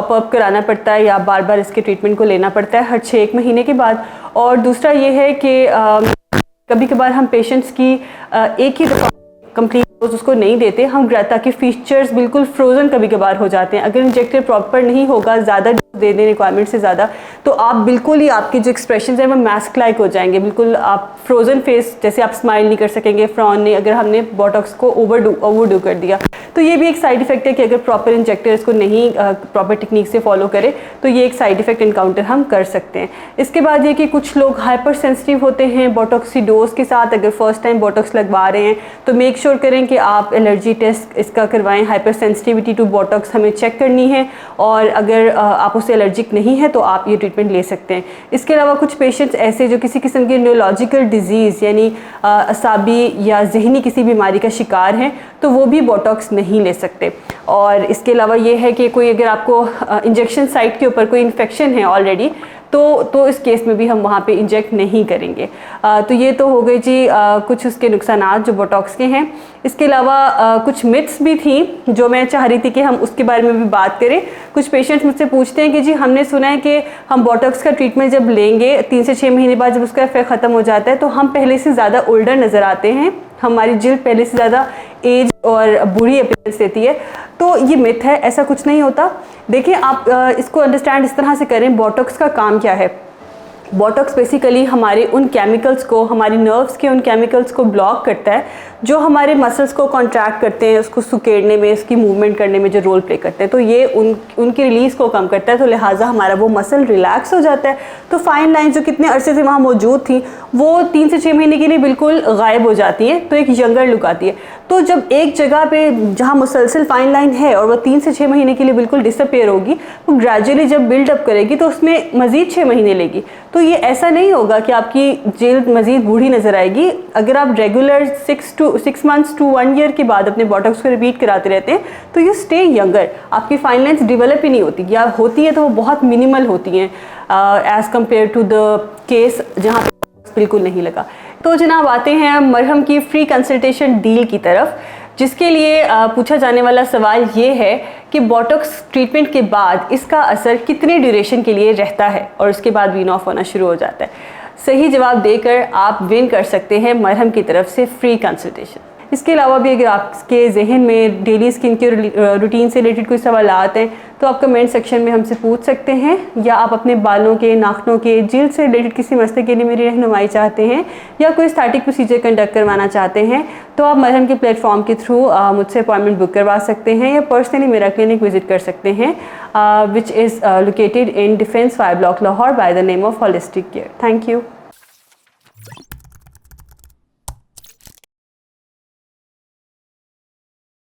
Top up कराना पड़ता है या बार बार इसके ट्रीटमेंट को लेना पड़ता है हर 6 महीने के बाद। और दूसरा ये है कि कभी कभार हम पेशेंट्स की एक ही दफ़ा कंप्लीट डोज उसको नहीं देते हम, ताकि फीचर्स बिल्कुल फ्रोज़न कभी कभार हो जाते हैं। अगर इंजेक्टर प्रॉपर नहीं होगा, ज़्यादा दे दें रिक्वायरमेंट से ज़्यादा, तो आप बिल्कुल ही आपके जो एक्सप्रेशन हैं वो मास्क लाइक हो जाएंगे, बिल्कुल आप फ्रोज़न फेस, जैसे आप स्माइल नहीं कर सकेंगे, फ्रॉन नहीं, अगर हमने बोटॉक्स को ओवरडू कर दिया। तो ये भी एक साइड इफ़ेक्ट है कि अगर प्रॉपर इंजेक्टर इसको नहीं प्रॉपर टेक्निक से फॉलो करे तो ये एक साइड इफ़ेक्ट इनकाउंटर हम कर सकते हैं। इसके बाद ये कि कुछ लोग हाइपर सेंसिटिव होते हैं बोटॉक्स की डोज के साथ। अगर फर्स्ट टाइम बोटॉक्स लगवा रहे हैं तो मेक श्योर करें कि आप एलर्जी टेस्ट इसका करवाएं। हाइपर सेंसिटिविटी टू बोटॉक्स हमें चेक करनी है, और अगर आप उससे एलर्जिक नहीं है तो आप ये ट्रीटमेंट ले सकते हैं। इसके अलावा कुछ पेशेंट्स ऐसे जो किसी किस्म की न्यूरोलॉजिकल डिजीज़ यानी असाबी या जहनी किसी बीमारी का शिकार हैं तो वो भी बोटॉक्स नहीं ले सकते। और इसके अलावा ये है कि कोई अगर आपको इंजेक्शन साइट के ऊपर कोई इन्फेक्शन है ऑलरेडी तो इस केस में भी हम वहाँ पे इंजेक्ट नहीं करेंगे। तो ये तो हो गए जी कुछ उसके नुकसानात जो बोटॉक्स के हैं। इसके अलावा कुछ मिथ्स भी थी जो मैं चाह रही थी कि हम उसके बारे में भी बात करें। कुछ पेशेंट्स मुझसे पूछते हैं कि जी हमने सुना है कि हम बोटॉक्स का ट्रीटमेंट जब लेंगे 3 से 6 महीने बाद जब उसका इफेक्ट ख़त्म हो जाता है तो हम पहले से ज़्यादा ओल्डर नज़र आते हैं, हमारी जिल्द पहले से ज़्यादा एज और बुरी अपीयरेंस देती है। तो ये मिथ है, ऐसा कुछ नहीं होता। देखिए आप इसको अंडरस्टैंड इस तरह से करें, बोटॉक्स का काम क्या है। बोटॉक्स बेसिकली हमारे उन केमिकल्स को, हमारी नर्व्स के उन केमिकल्स को ब्लॉक करता है जो हमारे मसल्स को कॉन्ट्रैक्ट करते हैं, उसको सुकेड़ने में, उसकी मूवमेंट करने में जो रोल प्ले करते हैं। तो ये उनकी रिलीज़ को कम करता है, तो लिहाजा हमारा वो मसल रिलैक्स हो जाता है। तो फाइन लाइन जो कितने अरसे से वहाँ मौजूद थी वो 3 से 6 महीने के लिए बिल्कुल गायब हो जाती है, तो एक यंगर लुक आती है। तो जब एक जगह पे जहाँ मुसलसल फाइन लाइन है और वो 3 से 6 महीने के लिए बिल्कुल डिसअपेयर होगी, वो ग्रेजुअली जब बिल्डअप करेगी तो उसमें मज़ीद 6 महीने लेगी। तो ये ऐसा नहीं होगा कि आपकी जिल्द मज़ीद बूढ़ी नज़र आएगी। अगर आप रेगुलर 6 मंथ्स टू 1 ईयर के बाद अपने बोटॉक्स को रिपीट कराते रहते हैं तो यू स्टे यंगर। आपकी फाइन लाइन्स डिवेलप ही नहीं होती, या होती है तो वो बहुत मिनिमल होती हैं as compared to the case जहाँ बिल्कुल नहीं लगा। तो जनाब आते हैं मरहम की फ्री कंसल्टेशन डील की तरफ, जिसके लिए पूछा जाने वाला सवाल ये है कि बोटॉक्स ट्रीटमेंट के बाद इसका असर कितने ड्यूरेशन के लिए रहता है और उसके बाद वीन ऑफ होना शुरू हो जाता है। सही जवाब देकर आप विन कर सकते हैं मरहम की तरफ से फ्री कंसल्टेशन। इसके अलावा भी अगर आपके जहन में डेली स्किन केयर रूटीन से रिलेटेड कोई सवालात हैं तो आप कमेंट सेक्शन में हमसे पूछ सकते हैं, या आप अपने बालों के, नाखनों के, जिल्द से रिलेटेड किसी मसले के लिए मेरी रहनुमाई चाहते हैं या कोई स्टैटिक प्रोसीजर कंडक्ट करवाना चाहते हैं तो आप मरहम के प्लेटफॉर्म के थ्रू मुझसे अपॉइंटमेंट बुक करवा सकते हैं या पर्सनली मेरा क्लिनिक विजिट कर सकते हैं, which is located in defence 5 block Lahore by the name of holistic care. Thank you.